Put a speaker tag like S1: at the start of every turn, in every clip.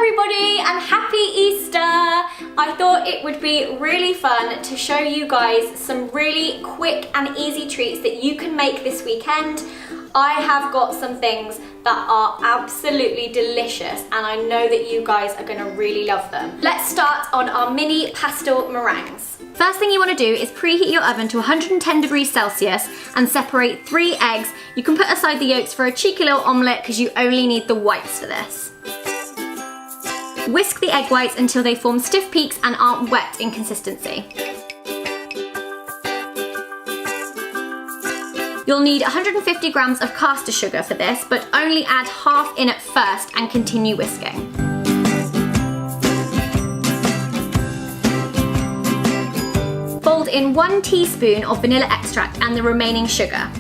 S1: everybody and happy Easter! I thought it would be really fun to show you guys some really quick and easy treats that you can make this weekend. I have got some things that are absolutely delicious and I know that you guys are going to really love them. Let's start on our mini pastel meringues. First thing you want to do is preheat your oven to 110 degrees Celsius and separate 3 eggs. You can put aside the yolks for a cheeky little omelette because you only need the whites for this. Whisk the egg whites until they form stiff peaks and aren't wet in consistency. You'll need 150 grams of caster sugar for this, but only add half in at first and continue whisking. Fold in 1 teaspoon of vanilla extract and the remaining sugar.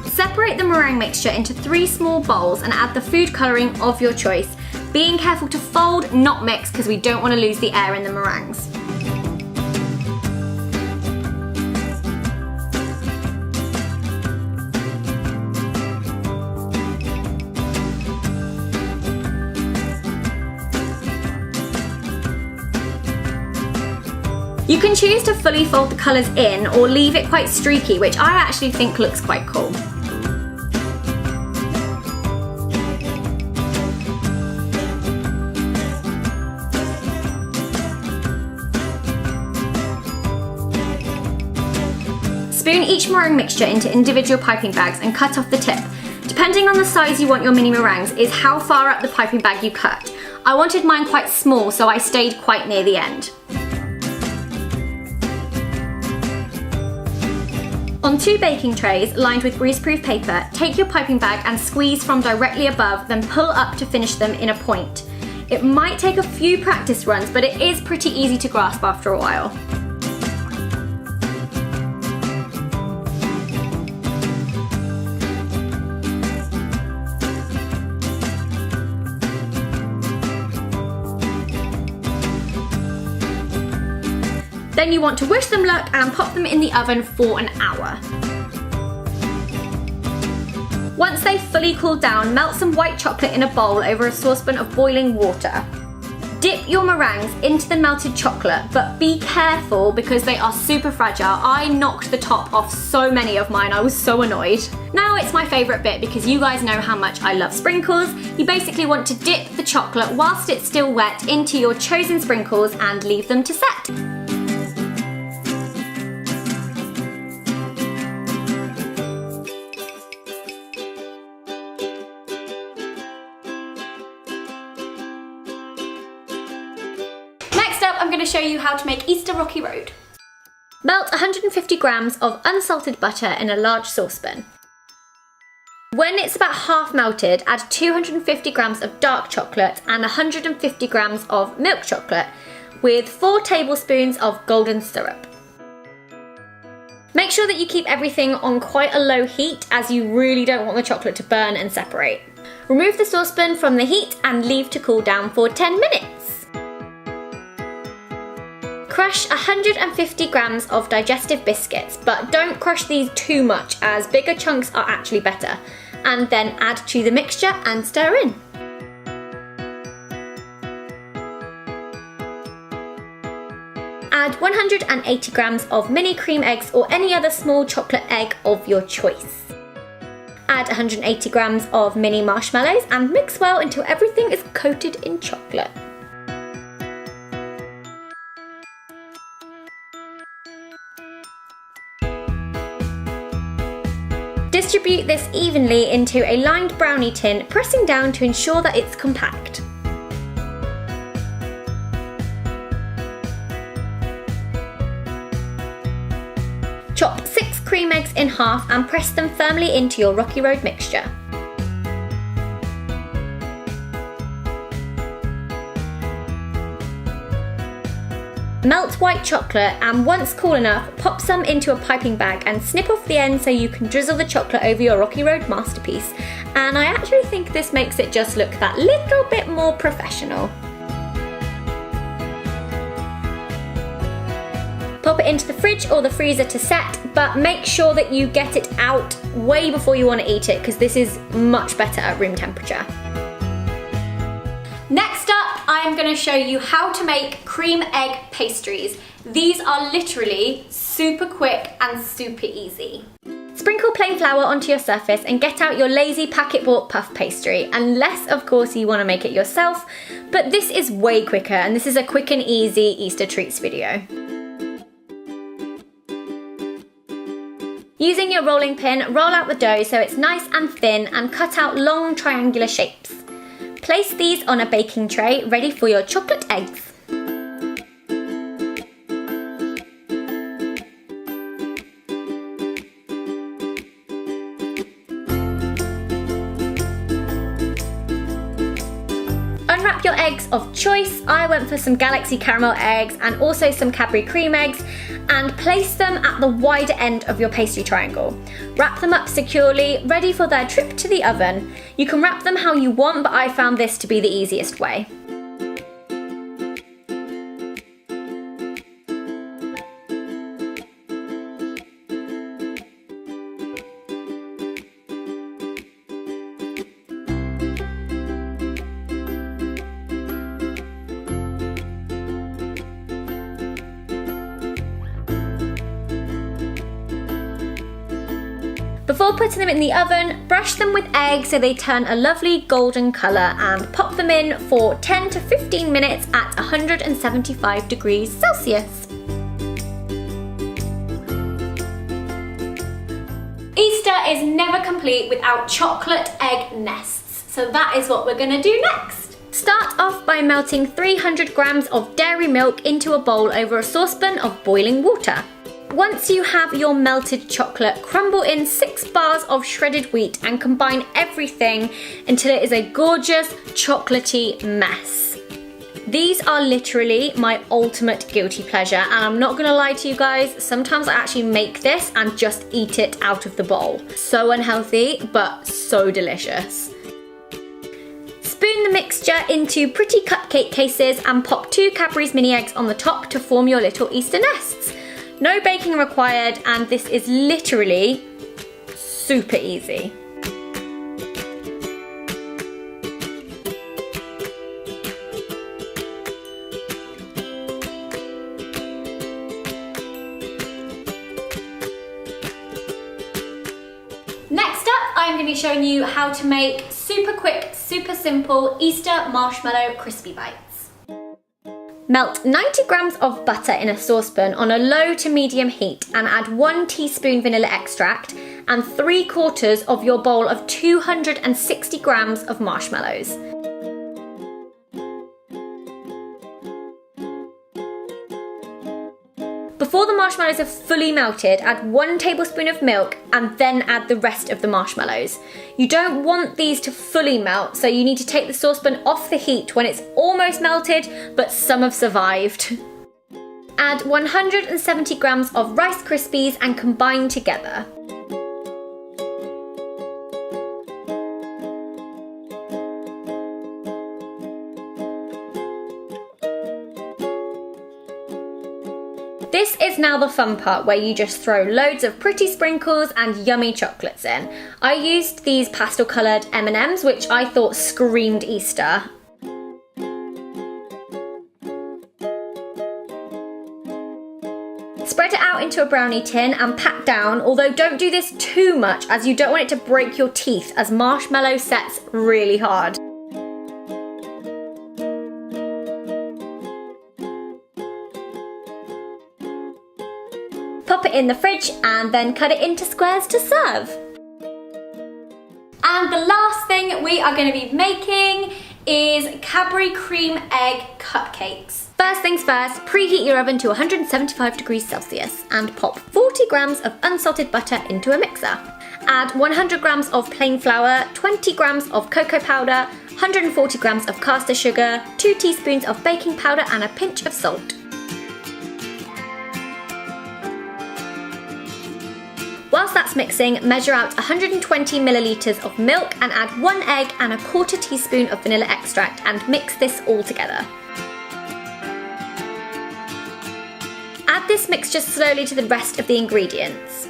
S1: Separate the meringue mixture into 3 small bowls and add the food colouring of your choice, being careful to fold, not mix, because we don't want to lose the air in the meringues. You can choose to fully fold the colours in or leave it quite streaky, which I actually think looks quite cool. Spoon each meringue mixture into individual piping bags and cut off the tip. Depending on the size you want your mini meringues is how far up the piping bag you cut. I wanted mine quite small, so I stayed quite near the end. On 2 baking trays lined with greaseproof paper, take your piping bag and squeeze from directly above, then pull up to finish them in a point. It might take a few practice runs, but it is pretty easy to grasp after a while. Then you want to wish them luck and pop them in the oven for an hour. Once they've fully cooled down, melt some white chocolate in a bowl over a saucepan of boiling water. Dip your meringues into the melted chocolate, but be careful because they are super fragile. I knocked the top off so many of mine, I was so annoyed. Now it's my favourite bit because you guys know how much I love sprinkles. You basically want to dip the chocolate whilst it's still wet into your chosen sprinkles and leave them to set. Next up, I'm going to show you how to make Easter Rocky Road. Melt 150 grams of unsalted butter in a large saucepan. When it's about half melted, add 250 grams of dark chocolate and 150 grams of milk chocolate with 4 tablespoons of golden syrup. Make sure that you keep everything on quite a low heat as you really don't want the chocolate to burn and separate. Remove the saucepan from the heat and leave to cool down for 10 minutes. Crush 150 grams of digestive biscuits, but don't crush these too much as bigger chunks are actually better. And then add to the mixture and stir in. Add 180 grams of mini cream eggs or any other small chocolate egg of your choice. Add 180 grams of mini marshmallows and mix well until everything is coated in chocolate. Distribute this evenly into a lined brownie tin, pressing down to ensure that it's compact. Chop 6 cream eggs in half and press them firmly into your Rocky Road mixture. Melt white chocolate and once cool enough, pop some into a piping bag and snip off the end so you can drizzle the chocolate over your Rocky Road masterpiece. And I actually think this makes it just look that little bit more professional. Pop it into the fridge or the freezer to set, but make sure that you get it out way before you want to eat it, because this is much better at room temperature. Next up, I am going to show you how to make cream egg pastries. These are literally super quick and super easy. Sprinkle plain flour onto your surface and get out your lazy packet bought puff pastry, unless of course you want to make it yourself, but this is way quicker and this is a quick and easy Easter treats video. Using your rolling pin, roll out the dough so it's nice and thin and cut out long triangular shapes. Place these on a baking tray ready for your chocolate eggs. Unwrap your eggs of choice. I went for some Galaxy caramel eggs and also some Cadbury cream eggs, and place them at the wider end of your pastry triangle. Wrap them up securely, ready for their trip to the oven. You can wrap them how you want, but I found this to be the easiest way. Before putting them in the oven, brush them with egg so they turn a lovely golden colour and pop them in for 10 to 15 minutes at 175 degrees Celsius. Easter is never complete without chocolate egg nests, so that is what we're going to do next. Start off by melting 300 grams of dairy milk into a bowl over a saucepan of boiling water. Once you have your melted chocolate, crumble in 6 bars of shredded wheat and combine everything until it is a gorgeous chocolatey mess. These are literally my ultimate guilty pleasure, and I'm not gonna lie to you guys, sometimes I actually make this and just eat it out of the bowl. So unhealthy, but so delicious. Spoon the mixture into pretty cupcake cases and pop 2 Cadbury's mini eggs on the top to form your little Easter nests. No baking required, and this is literally super easy. Next up, I'm going to be showing you how to make super quick, super simple Easter marshmallow crispy bites. Melt 90 grams of butter in a saucepan on a low to medium heat and add 1 teaspoon vanilla extract and 3/4 of your bowl of 260 grams of marshmallows. Before the marshmallows are fully melted, add 1 tablespoon of milk and then add the rest of the marshmallows. You don't want these to fully melt, so you need to take the saucepan off the heat when it's almost melted, but some have survived. Add 170 grams of Rice Krispies and combine together. This is now the fun part where you just throw loads of pretty sprinkles and yummy chocolates in. I used these pastel coloured M&Ms, which I thought screamed Easter. Spread it out into a brownie tin and pat down, although don't do this too much as you don't want it to break your teeth, as marshmallow sets really hard. Pop it in the fridge and then cut it into squares to serve. And the last thing we are going to be making is Cadbury cream egg cupcakes. First things first, preheat your oven to 175 degrees Celsius and pop 40 grams of unsalted butter into a mixer. Add 100 grams of plain flour, 20 grams of cocoa powder, 140 grams of caster sugar, 2 teaspoons of baking powder and a pinch of salt. Whilst that's mixing, measure out 120 millilitres of milk and add 1 egg and a 1/4 teaspoon of vanilla extract and mix this all together. Add this mixture slowly to the rest of the ingredients.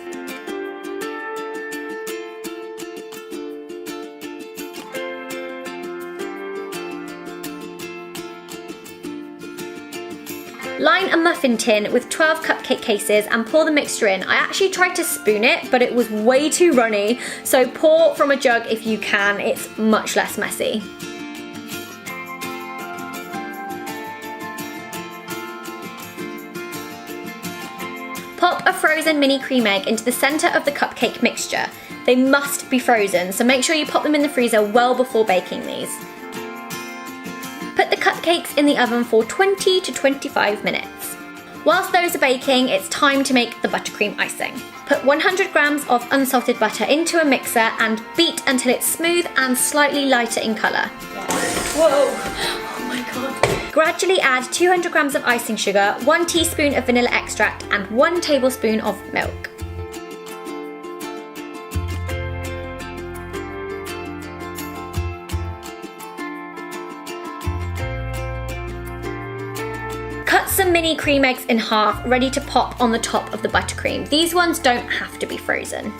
S1: Line a muffin tin with 12 cupcake cases and pour the mixture in. I actually tried to spoon it, but it was way too runny, so pour from a jug if you can, it's much less messy. Pop a frozen mini cream egg into the centre of the cupcake mixture. They must be frozen, so make sure you pop them in the freezer well before baking these. Put the cupcakes in the oven for 20 to 25 minutes. Whilst those are baking, it's time to make the buttercream icing. Put 100 grams of unsalted butter into a mixer and beat until it's smooth and slightly lighter in colour. Whoa, oh my god. Gradually add 200 grams of icing sugar, 1 teaspoon of vanilla extract and 1 tablespoon of milk. Cut some mini cream eggs in half, ready to pop on the top of the buttercream. These ones don't have to be frozen.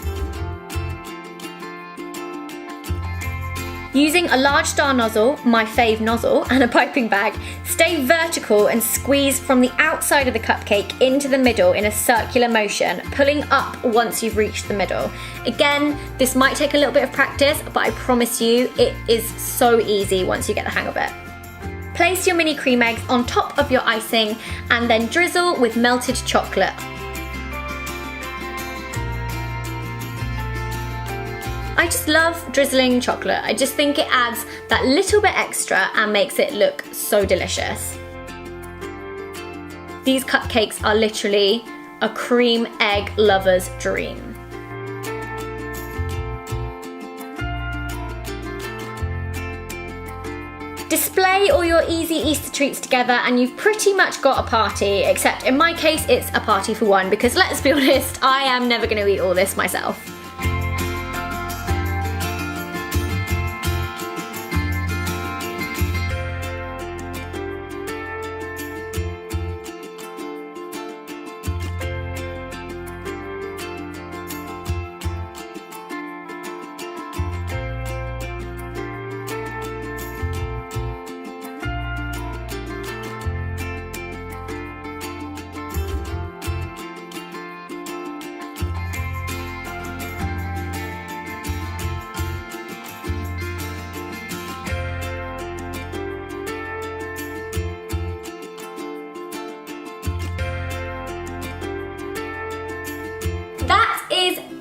S1: Using a large star nozzle, my fave nozzle, and a piping bag, stay vertical and squeeze from the outside of the cupcake into the middle in a circular motion, pulling up once you've reached the middle. Again, this might take a little bit of practice, but I promise you, it is so easy once you get the hang of it. Place your mini cream eggs on top of your icing and then drizzle with melted chocolate. I just love drizzling chocolate. I just think it adds that little bit extra and makes it look so delicious. These cupcakes are literally a cream egg lover's dream. Display all your easy Easter treats together and you've pretty much got a party, except in my case it's a party for one, because let's be honest, I am never going to eat all this myself.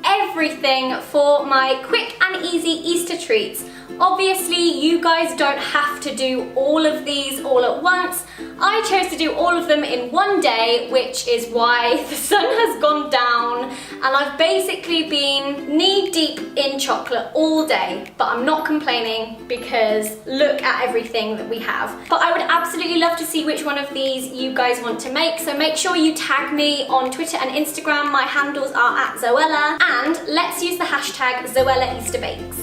S1: Everything for my quick and easy Easter treats. Obviously, you guys don't have to do all of these all at once. I chose to do all of them in one day, which is why the sun has gone down and I've basically been knee deep in chocolate all day, but I'm not complaining because look at everything that we have. But I would absolutely love to see which one of these you guys want to make, so make sure you tag me on Twitter and Instagram. My handles are @Zoella, and let's use the hashtag Zoella Easter Bakes.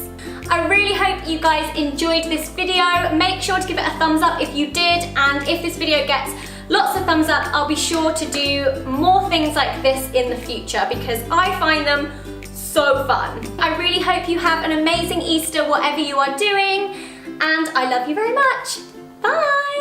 S1: I really hope you guys enjoyed this video. Make sure to give it a thumbs up if you did, and if this video gets lots of thumbs up, I'll be sure to do more things like this in the future because I find them so fun. I really hope you have an amazing Easter, whatever you are doing, and I love you very much. Bye!